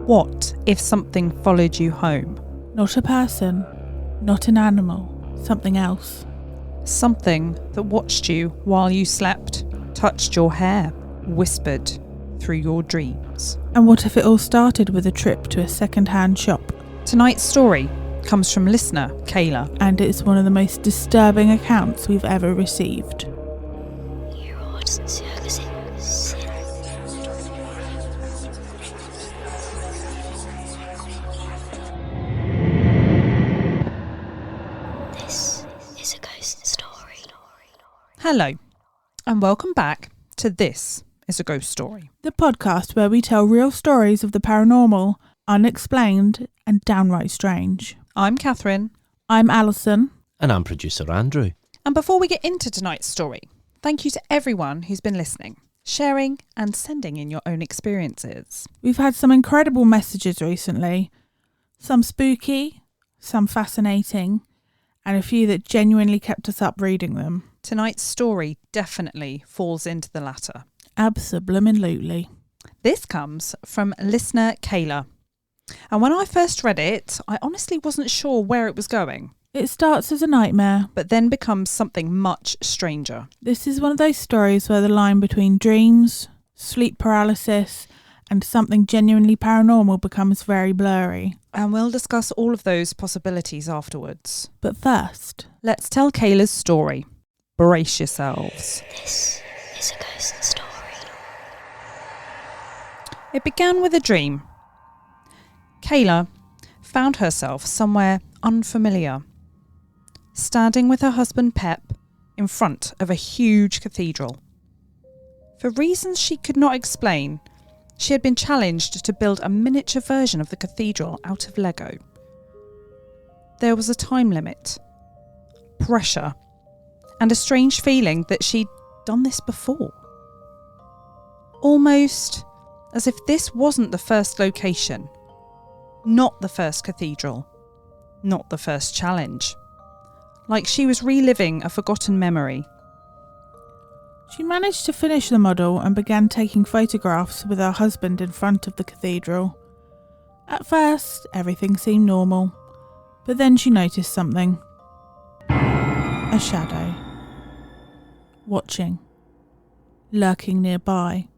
What if something followed you home? Not a person, not an animal, something else. Something that watched you while you slept, touched your hair, whispered through your dreams. And what if it all started with a trip to a second-hand shop? Tonight's story comes from listener Kayla. And it's one of the most disturbing accounts we've ever received. Hello, and welcome back to This is a Ghost Story. The podcast where we tell real stories of the paranormal, unexplained, and downright strange. I'm Kathryn. I'm Alison. And I'm producer Andrew. And before we get into tonight's story, thank you to everyone who's been listening, sharing, and sending in your own experiences. We've had some incredible messages recently. Some spooky, some fascinating, and a few that genuinely kept us up reading them. Tonight's story definitely falls into the latter. Absolutely. This comes from listener Kayla. And when I first read it, I honestly wasn't sure where it was going. It starts as a nightmare, but then becomes something much stranger. This is one of those stories where the line between dreams, sleep paralysis, and something genuinely paranormal becomes very blurry. And we'll discuss all of those possibilities afterwards. But first, let's tell Kayla's story. Brace yourselves. This is a ghost story. It began with a dream. Kayla found herself somewhere unfamiliar, standing with her husband Pep in front of a huge cathedral. For reasons she could not explain, she had been challenged to build a miniature version of the cathedral out of Lego. There was a time limit, pressure, and a strange feeling that she'd done this before. Almost as if this wasn't the first location, not the first cathedral, not the first challenge. Like she was reliving a forgotten memory. She managed to finish the model and began taking photographs with her husband in front of the cathedral. At first, everything seemed normal, but then she noticed something. A shadow. Watching. Lurking nearby.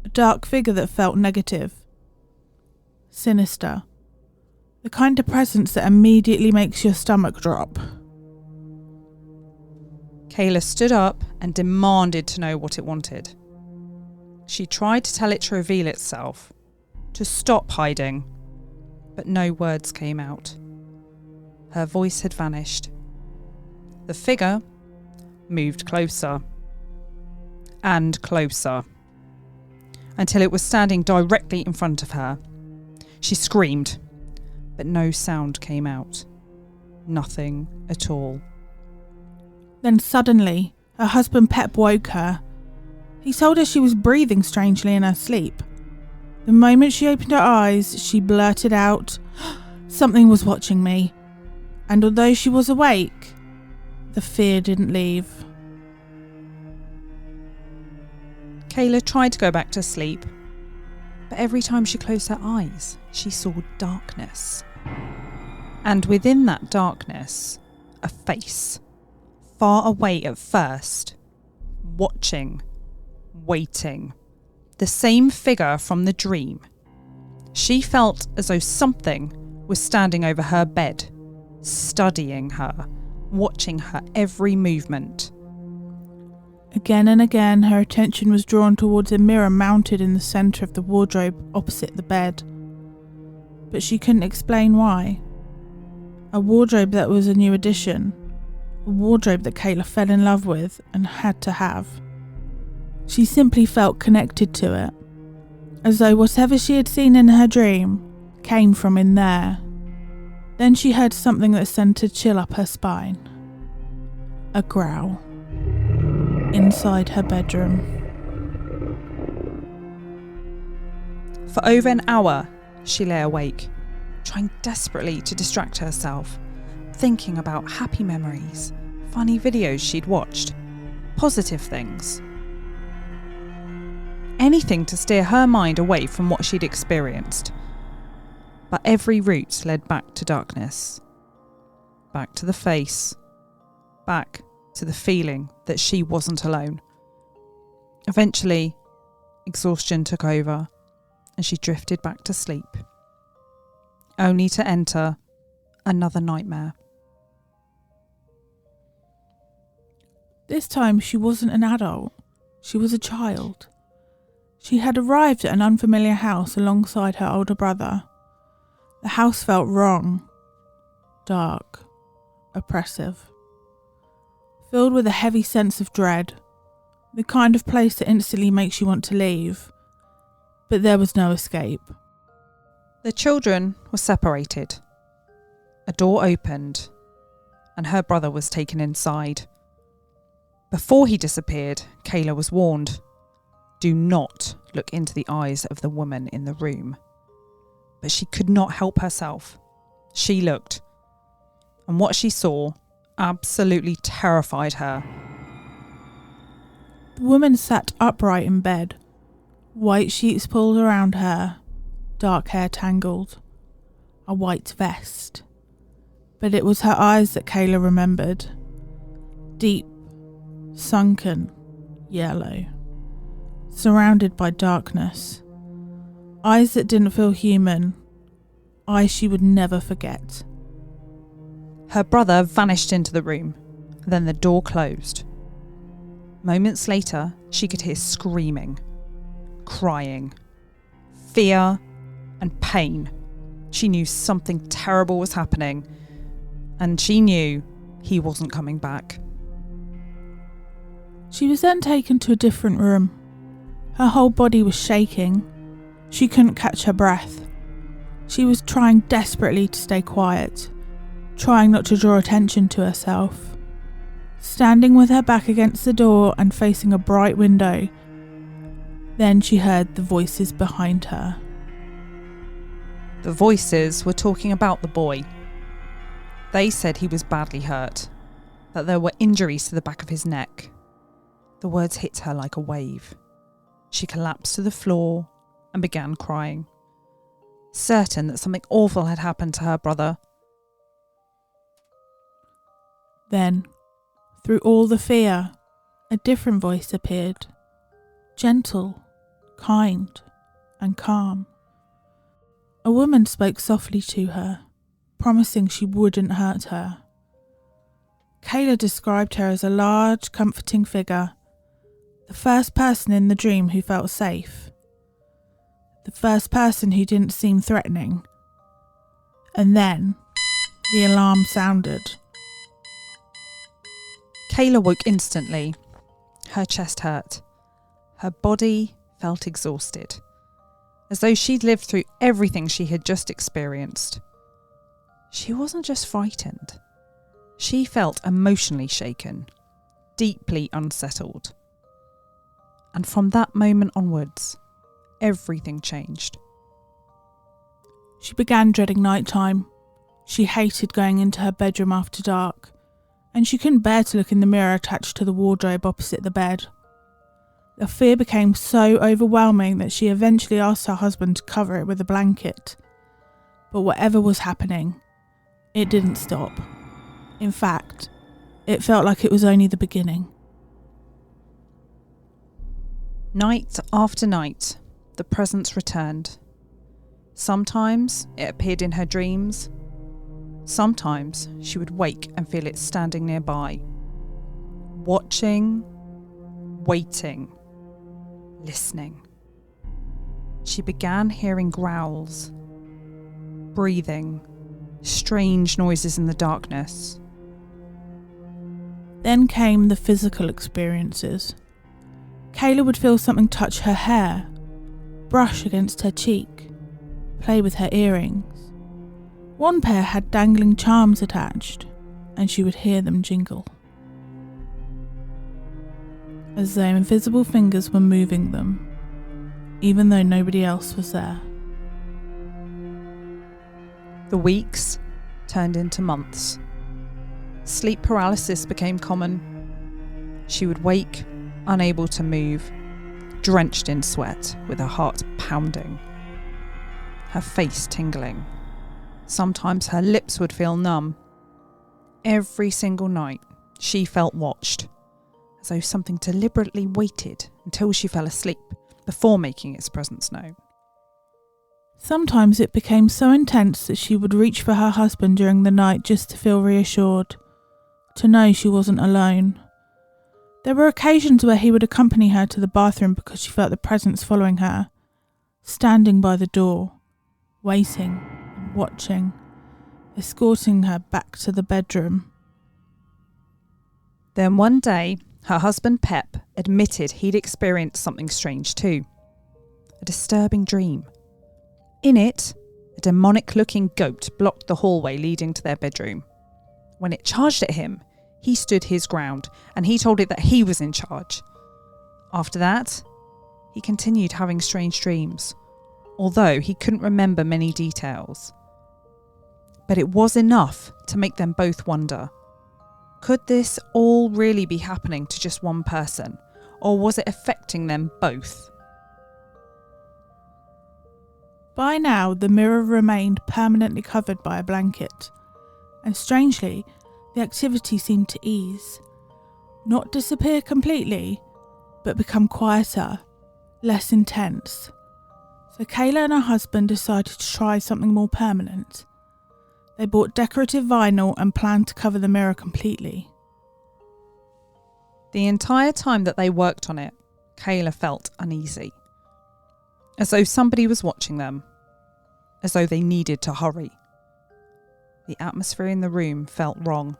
A dark figure that felt negative. Sinister. The kind of presence that immediately makes your stomach drop. Kayla stood up and demanded to know what it wanted. She tried to tell it to reveal itself, to stop hiding, but no words came out. Her voice had vanished. The figure moved closer and closer until it was standing directly in front of her. She screamed, but no sound came out. Nothing at all. Then suddenly, her husband Pep woke her. He told her she was breathing strangely in her sleep. The moment she opened her eyes, she blurted out, "Something was watching me." And although she was awake, the fear didn't leave. Kayla tried to go back to sleep, but every time she closed her eyes, she saw darkness. And within that darkness, a face, far away at first, watching, waiting, the same figure from the dream. She felt as though something was standing over her bed, studying her, watching her every movement. Again and again, her attention was drawn towards a mirror mounted in the centre of the wardrobe opposite the bed. But she couldn't explain why. A wardrobe that was a new addition. A wardrobe that Kayla fell in love with and had to have. She simply felt connected to it, as though whatever she had seen in her dream came from in there. Then she heard something that sent a chill up her spine. A growl. Inside her bedroom. For over an hour, she lay awake, trying desperately to distract herself, thinking about happy memories, funny videos she'd watched, positive things. anything to steer her mind away from what she'd experienced. But every route led back to darkness. Back to the face. Back to the feeling that she wasn't alone. Eventually, exhaustion took over and she drifted back to sleep, only to enter another nightmare. This time she wasn't an adult, she was a child. She had arrived at an unfamiliar house alongside her older brother. The house felt wrong, dark, oppressive, filled with a heavy sense of dread, the kind of place that instantly makes you want to leave, but there was no escape. The children were separated. A door opened and her brother was taken inside. Before he disappeared, Kayla was warned, do not look into the eyes of the woman in the room. But she could not help herself. She looked, and what she saw absolutely terrified her. The woman sat upright in bed, white sheets pulled around her, dark hair tangled, a white vest. But it was her eyes that Kayla remembered. Deep, sunken, yellow, surrounded by darkness. Eyes that didn't feel human. Eyes she would never forget. Her brother vanished into the room, then the door closed. Moments later, she could hear screaming, crying, fear and pain. She knew something terrible was happening, and she knew he wasn't coming back. She was then taken to a different room. Her whole body was shaking. She couldn't catch her breath. She was trying desperately to stay quiet, trying not to draw attention to herself. Standing with her back against the door and facing a bright window, then she heard the voices behind her. The voices were talking about the boy. They said he was badly hurt, that there were injuries to the back of his neck. The words hit her like a wave. She collapsed to the floor and began crying, certain that something awful had happened to her brother. Then, through all the fear, a different voice appeared, gentle, kind, and calm. A woman spoke softly to her, promising she wouldn't hurt her. Kayla described her as a large, comforting figure, the first person in the dream who felt safe, the first person who didn't seem threatening. And then, the alarm sounded. Kayla woke instantly. Her chest hurt. Her body felt exhausted, as though she'd lived through everything she had just experienced. She wasn't just frightened. She felt emotionally shaken, deeply unsettled. And from that moment onwards, everything changed. She began dreading nighttime. She hated going into her bedroom after dark, and she couldn't bear to look in the mirror attached to the wardrobe opposite the bed. The fear became so overwhelming that she eventually asked her husband to cover it with a blanket. But whatever was happening, it didn't stop. In fact, it felt like it was only the beginning. Night after night, the presence returned. Sometimes it appeared in her dreams. Sometimes she would wake and feel it standing nearby, watching, waiting, listening. She began hearing growls, breathing, strange noises in the darkness. Then came the physical experiences. Kayla would feel something touch her hair, brush against her cheek, play with her earrings. One pair had dangling charms attached, and she would hear them jingle, as though invisible fingers were moving them, even though nobody else was there. The weeks turned into months. Sleep paralysis became common. She would wake, unable to move, drenched in sweat, with her heart pounding, her face tingling. Sometimes her lips would feel numb. Every single night, she felt watched, as though something deliberately waited until she fell asleep before making its presence known. Sometimes it became so intense that she would reach for her husband during the night just to feel reassured, to know she wasn't alone. There were occasions where he would accompany her to the bathroom because she felt the presence following her, standing by the door, waiting and watching, escorting her back to the bedroom. Then one day, her husband Pep admitted he'd experienced something strange too. A disturbing dream. In it, a demonic-looking goat blocked the hallway leading to their bedroom. When it charged at him, he stood his ground and he told it that he was in charge. After that, he continued having strange dreams, although he couldn't remember many details. But it was enough to make them both wonder, could this all really be happening to just one person, or was it affecting them both? By now, the mirror remained permanently covered by a blanket, and strangely, the activity seemed to ease. Not disappear completely, but become quieter, less intense. So Kayla and her husband decided to try something more permanent. They bought decorative vinyl and planned to cover the mirror completely. The entire time that they worked on it, Kayla felt uneasy. As though somebody was watching them. As though they needed to hurry. The atmosphere in the room felt wrong.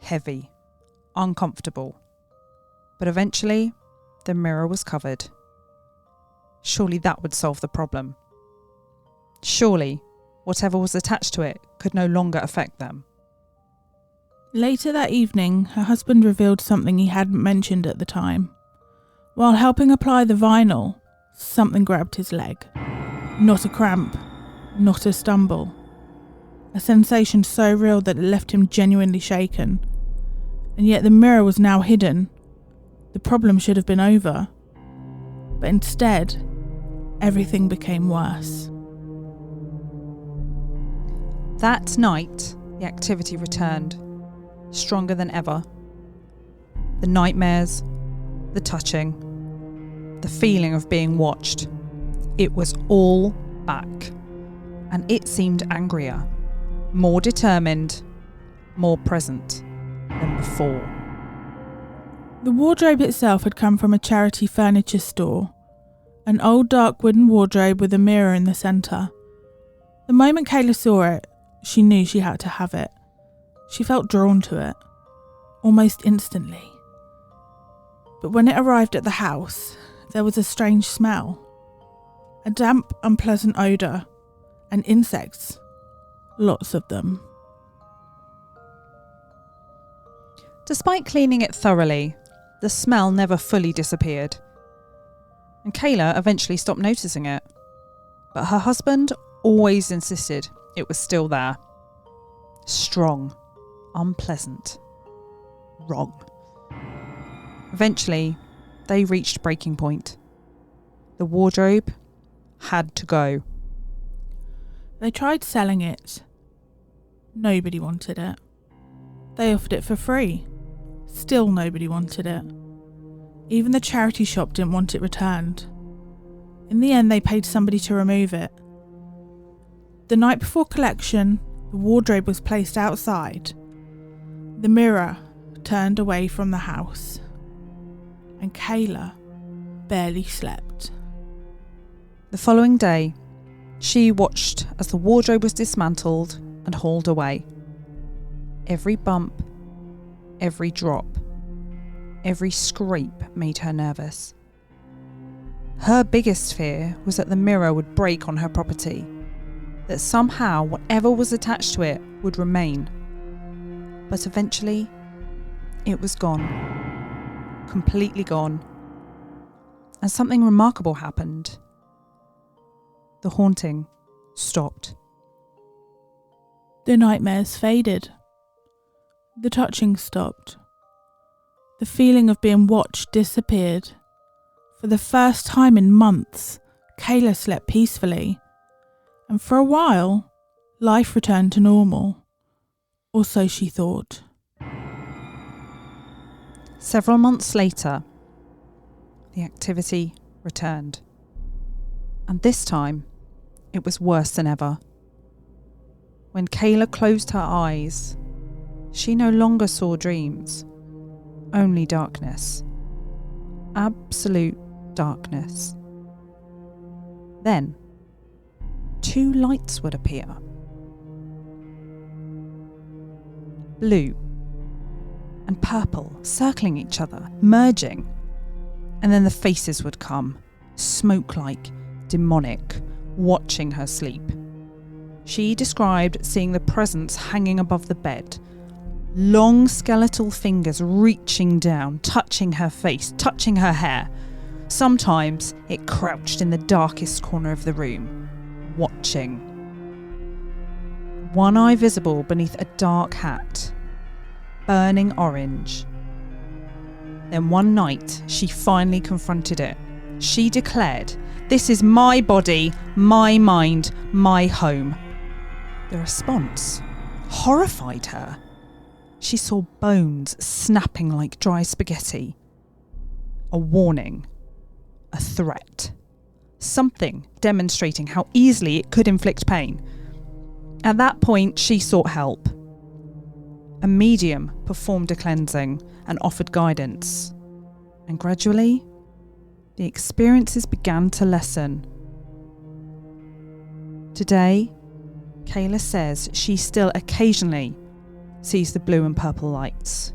Heavy. Uncomfortable. But eventually, the mirror was covered. Surely that would solve the problem. Surely, whatever was attached to it could no longer affect them. Later that evening, her husband revealed something he hadn't mentioned at the time. While helping apply the vinyl, something grabbed his leg. Not a cramp, not a stumble. A sensation so real that it left him genuinely shaken. And yet the mirror was now hidden. The problem should have been over. But instead, everything became worse. That night, the activity returned, stronger than ever. The nightmares, the touching, the feeling of being watched. It was all back. And it seemed angrier, more determined, more present than before. The wardrobe itself had come from a charity furniture store. An old dark wooden wardrobe with a mirror in the centre. The moment Kayla saw it, she knew she had to have it. She felt drawn to it, almost instantly. But when it arrived at the house, there was a strange smell. A damp, unpleasant odour, and insects. Lots of them. Despite cleaning it thoroughly, the smell never fully disappeared. And Kayla eventually stopped noticing it. But her husband always insisted it was still there. Strong, unpleasant, wrong. Eventually, they reached breaking point. The wardrobe had to go. They tried selling it. Nobody wanted it. They offered it for free. Still nobody wanted it. Even the charity shop didn't want it returned. In the end, they paid somebody to remove it. The night before collection, the wardrobe was placed outside. The mirror turned away from the house. And Kayla barely slept. The following day, she watched as the wardrobe was dismantled and hauled away. Every bump, every drop, every scrape made her nervous. Her biggest fear was that the mirror would break on her property, that somehow whatever was attached to it would remain. But eventually, it was gone. Completely gone. And something remarkable happened. The haunting stopped. The nightmares faded. The touching stopped. The feeling of being watched disappeared. For the first time in months, Kayla slept peacefully, and for a while, life returned to normal. Or so she thought. Several months later, the activity returned. And this time, it was worse than ever. When Kayla closed her eyes, she no longer saw dreams, only darkness. Absolute darkness. Then, 2 lights would appear. Blue and purple, circling each other, merging. And then the faces would come, smoke-like, demonic, watching her sleep. She described seeing the presence hanging above the bed, long skeletal fingers reaching down, touching her face, touching her hair. Sometimes it crouched in the darkest corner of the room, watching. One eye visible beneath a dark hat, burning orange. Then one night, she finally confronted it. She declared, "This is my body, my mind, my home." The response horrified her. She saw bones snapping like dry spaghetti. A warning, a threat, something demonstrating how easily it could inflict pain. At that point, she sought help. A medium performed a cleansing and offered guidance. And gradually, the experiences began to lessen. Today, Kayla says she still occasionally sees the blue and purple lights,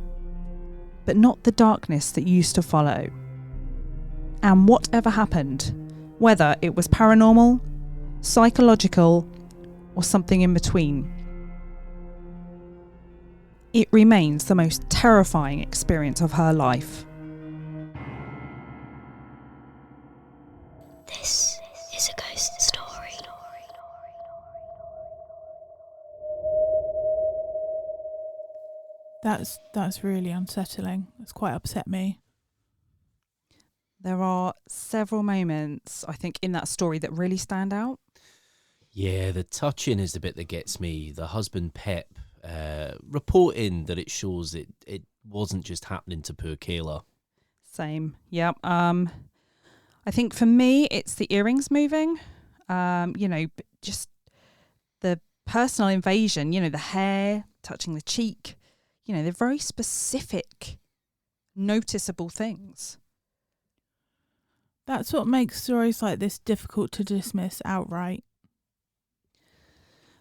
but not the darkness that used to follow. And whatever happened, whether it was paranormal, psychological, or something in between, it remains the most terrifying experience of her life. This is a ghost story. That's really unsettling. It's quite upset me. There are several moments, I think, in that story that really stand out. Yeah, the touching is the bit that gets me. The husband, Pep, reporting that it shows it wasn't just happening to poor Kayla. Same, yeah. I think for me, it's the earrings moving. Just the personal invasion, the hair touching the cheek. They're very specific, noticeable things. That's what makes stories like this difficult to dismiss outright.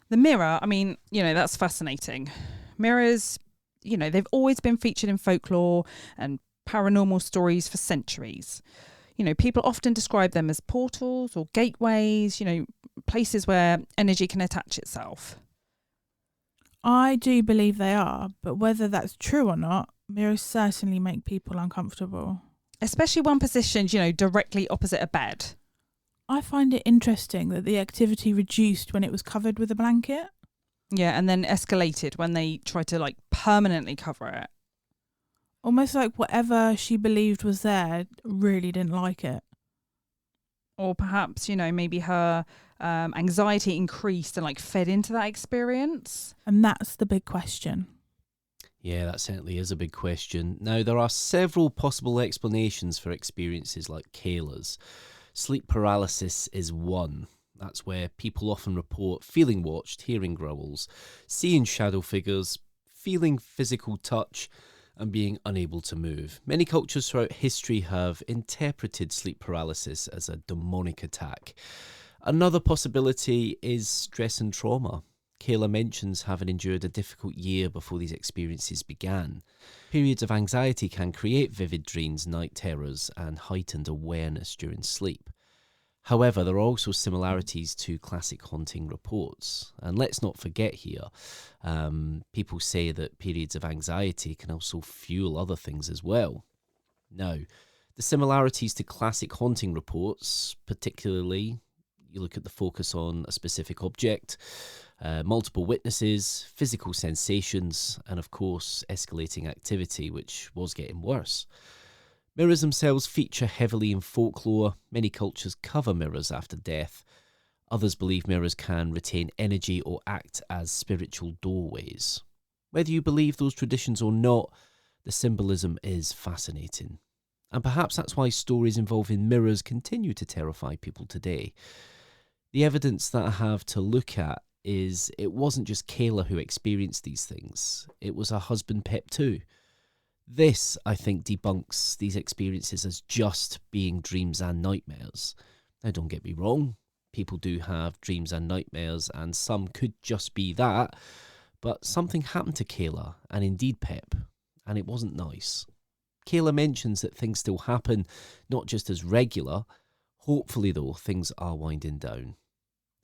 The mirror, that's fascinating. Mirrors, they've always been featured in folklore and paranormal stories for centuries. People often describe them as portals or gateways, places where energy can attach itself. I do believe they are, but whether that's true or not, mirrors certainly make people uncomfortable. Especially one positioned, directly opposite a bed. I find it interesting that the activity reduced when it was covered with a blanket. Yeah, and then escalated when they tried to permanently cover it. Almost like whatever she believed was there really didn't like it. Or perhaps, maybe her anxiety increased and fed into that experience. And that's the big question. Yeah, that certainly is a big question. Now, there are several possible explanations for experiences like Kayla's. Sleep paralysis is one. That's where people often report feeling watched, hearing growls, seeing shadow figures, feeling physical touch, and being unable to move. Many cultures throughout history have interpreted sleep paralysis as a demonic attack. Another possibility is stress and trauma. Kayla mentions having endured a difficult year before these experiences began. Periods of anxiety can create vivid dreams, night terrors, and heightened awareness during sleep. However, there are also similarities to classic haunting reports. And let's not forget here, people say that periods of anxiety can also fuel other things as well. Now, the similarities to classic haunting reports, particularly, you look at the focus on a specific object, multiple witnesses, physical sensations, and of course, escalating activity, which was getting worse. Mirrors themselves feature heavily in folklore. Many cultures cover mirrors after death. Others believe mirrors can retain energy or act as spiritual doorways. Whether you believe those traditions or not, the symbolism is fascinating. And perhaps that's why stories involving mirrors continue to terrify people today. The evidence that I have to look at is it wasn't just Kayla who experienced these things. It was her husband Pep too. This, I think, debunks these experiences as just being dreams and nightmares. Now, don't get me wrong. People do have dreams and nightmares, and some could just be that. But something happened to Kayla, and indeed Pep, and it wasn't nice. Kayla mentions that things still happen, not just as regular. Hopefully, though, things are winding down.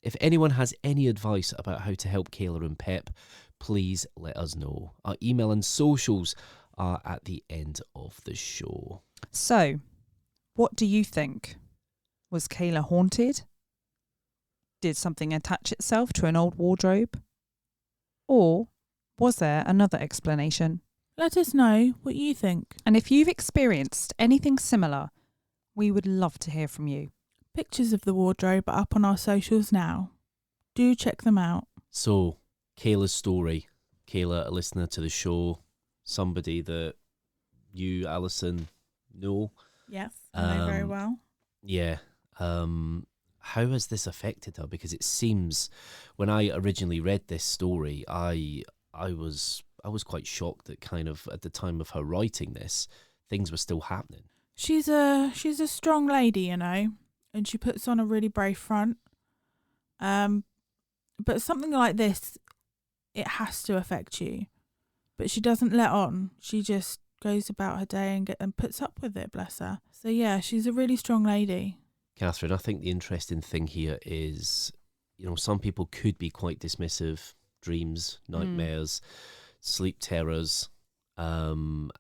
If anyone has any advice about how to help Kayla and Pep, please let us know. Our email and socials are at the end of the show. So, what do you think? Was Kayla haunted? Did something attach itself to an old wardrobe? Or was there another explanation? Let us know what you think. And if you've experienced anything similar, we would love to hear from you. Pictures of the wardrobe are up on our socials now. Do check them out. So, Kayla's story. Kayla, a listener to the show, somebody that you, Alison, know. Yes, I know very well. Yeah. How has this affected her? Because it seems, when I originally read this story, I was quite shocked that kind of at the time of her writing this, things were still happening. She's a strong lady, you know, and she puts on a really brave front. But something like this, it has to affect you. But she doesn't let on. She just goes about her day and puts up with it, bless her. So yeah, she's a really strong lady. Kathryn, I think the interesting thing here is, you know, some people could be quite dismissive. Dreams, nightmares, sleep terrors. And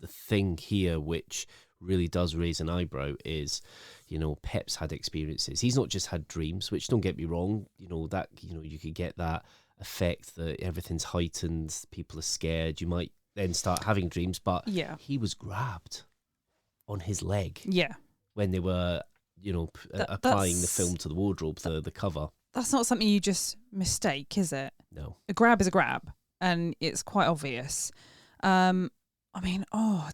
the thing here which really does raise an eyebrow is, you know, Pep's had experiences. He's not just had dreams, which, don't get me wrong, you know, that, you know, you could get that effect that everything's heightened, people are scared, you might then start having dreams, but Yeah. he was grabbed on his leg Yeah. when they were, you know, applying the film to the wardrobe, the cover. That's not something you just mistake, is it? No. A grab is a grab, and it's quite obvious. I mean,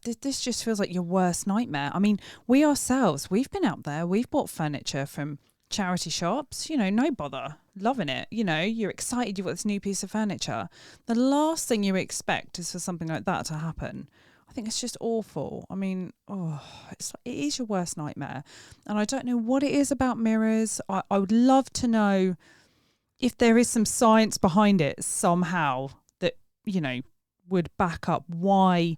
this just feels like your worst nightmare. I mean, we ourselves, we've been out there, we've bought furniture from charity shops, you know, no bother, loving it. You know, you're excited you've got this new piece of furniture. The last thing you expect is for something like that to happen. I think it's just awful. I mean, it is your worst nightmare. And I don't know what it is about mirrors. I would love to know if there is some science behind it somehow that, you know, would back up why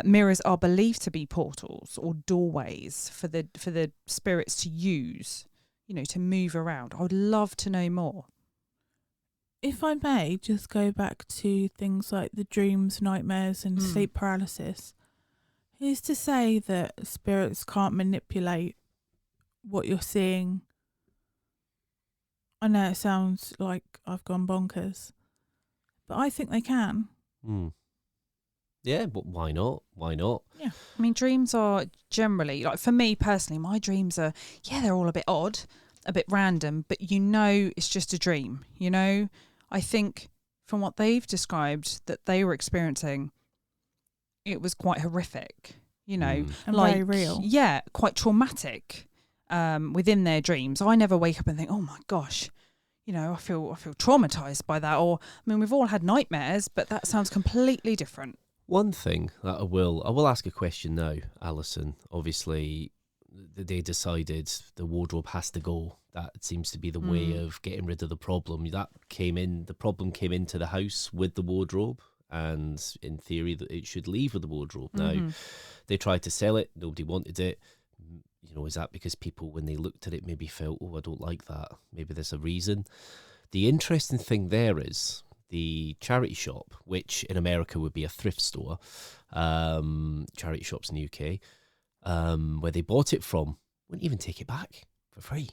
mirrors are believed to be portals or doorways for the spirits to use, you know, to move around. I would love to know more. If I may just go back to things like the dreams, nightmares and sleep paralysis, who's to say that spirits can't manipulate what you're seeing? I know it sounds like I've gone bonkers, but I think they can. Yeah, but why not? Why not? Yeah. I mean, dreams are generally, like for me personally, my dreams are, they're all a bit odd, a bit random, but you know it's just a dream, you know? I think from what they've described that they were experiencing, it was quite horrific, you know? And like, very real. Yeah, quite traumatic within their dreams. I never wake up and think, oh my gosh, you know, I feel traumatized by that. Or, I mean, we've all had nightmares, but that sounds completely different. One thing that I will ask a question now, Alison. Obviously, they decided the wardrobe has to go. That seems to be the way of getting rid of the problem. The problem came into the house with the wardrobe, and in theory, that it should leave with the wardrobe. Now, they tried to sell it. Nobody wanted it. You know, is that because people, when they looked at it, maybe felt, I don't like that. Maybe there's a reason. The interesting thing there is the charity shop, which in America would be a thrift store, charity shops in the UK, where they bought it from, wouldn't even take it back for free.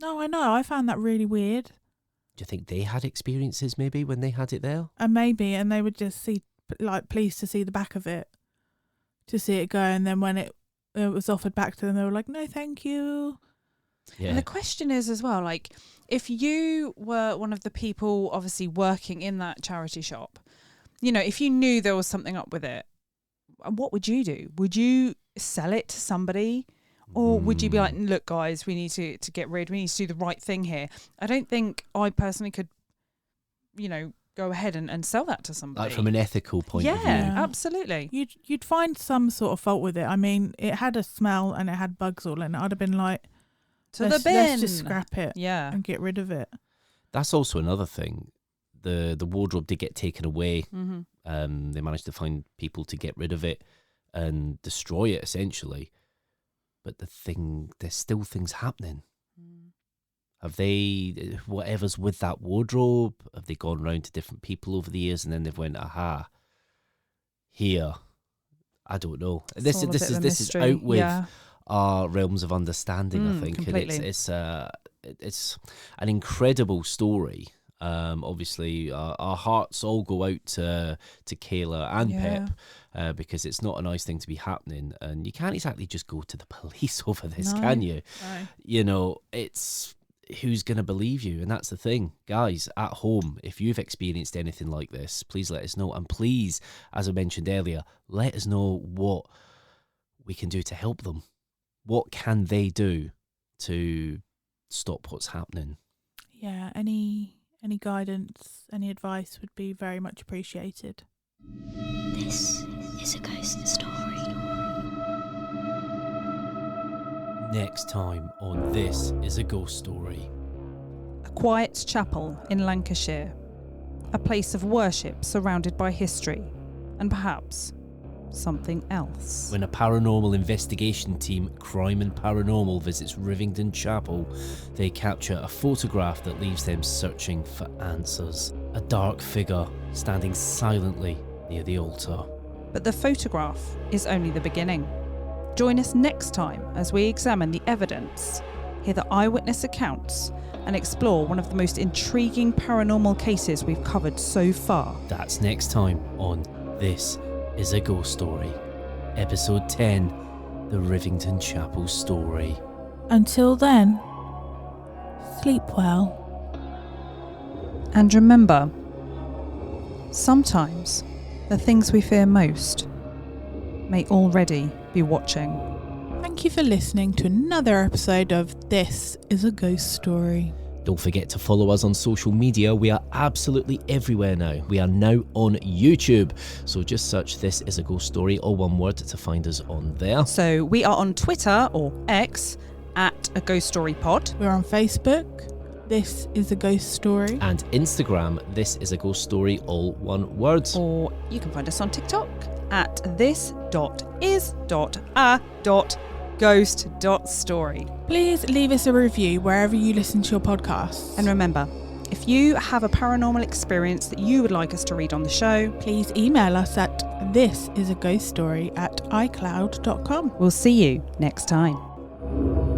No, I know. I found that really weird. Do you think they had experiences maybe when they had it there? And maybe, and they would just pleased to see the back of it. to see it go, and then when it was offered back to them, they were like, no, thank you. Yeah. And the question is as well, like, if you were one of the people obviously working in that charity shop, you know, if you knew there was something up with it, what would you do? Would you sell it to somebody? Or would you be like, look, guys, we need to get rid, we need to do the right thing here? I don't think I personally could, you know, go ahead and sell that to somebody. Like from an ethical point of view. Yeah, absolutely. You'd find some sort of fault with it. I mean, it had a smell and it had bugs all in it. I'd have been like, To let's, the bin. let's just scrap it Yeah. and get rid of it. That's also another thing. The wardrobe did get taken away. Mm-hmm. They managed to find people to get rid of it and destroy it, essentially. But there's still things happening. Have they, whatever's with that wardrobe, have they gone round to different people over the years and then they've went, aha, here? I don't know. This is out with our realms of understanding, I think. Completely. And it's an incredible story. Obviously, our hearts all go out to Kayla and Pep, because it's not a nice thing to be happening, and you can't exactly just go to the police over this, can you? No. You know, it's who's going to believe you, and that's the thing, guys. At home, if you've experienced anything like this, please let us know, and please, as I mentioned earlier, let us know what we can do to help them. What can they do to stop what's happening? Yeah, any guidance, any advice would be very much appreciated. This is a ghost story. Next time on This Is a Ghost Story. A quiet chapel in Lancashire. A place of worship surrounded by history. And perhaps something else. When a paranormal investigation team, Crime and Paranormal, visits Rivington Chapel, they capture a photograph that leaves them searching for answers. A dark figure standing silently near the altar. But the photograph is only the beginning. Join us next time as we examine the evidence, hear the eyewitness accounts, and explore one of the most intriguing paranormal cases we've covered so far. That's next time on This Is a Ghost Story, Episode 10, The Rivington Chapel Story. Until then, sleep well. And remember, sometimes the things we fear most may already be watching. Thank you for listening to another episode of This Is a Ghost Story. Don't forget to follow us on social media. We are absolutely everywhere now. We are now on YouTube. So just search This Is a Ghost Story, all one word, to find us on there. So we are on Twitter or X at A Ghost Story Pod. We're on Facebook. This is a Ghost Story. And Instagram, This Is a Ghost Story, all one word. Or you can find us on TikTok at this.is.a.ghost.story. Please leave us a review wherever you listen to your podcasts. And remember, if you have a paranormal experience that you would like us to read on the show, please email us at thisisagghoststory@icloud.com. we'll see you next time.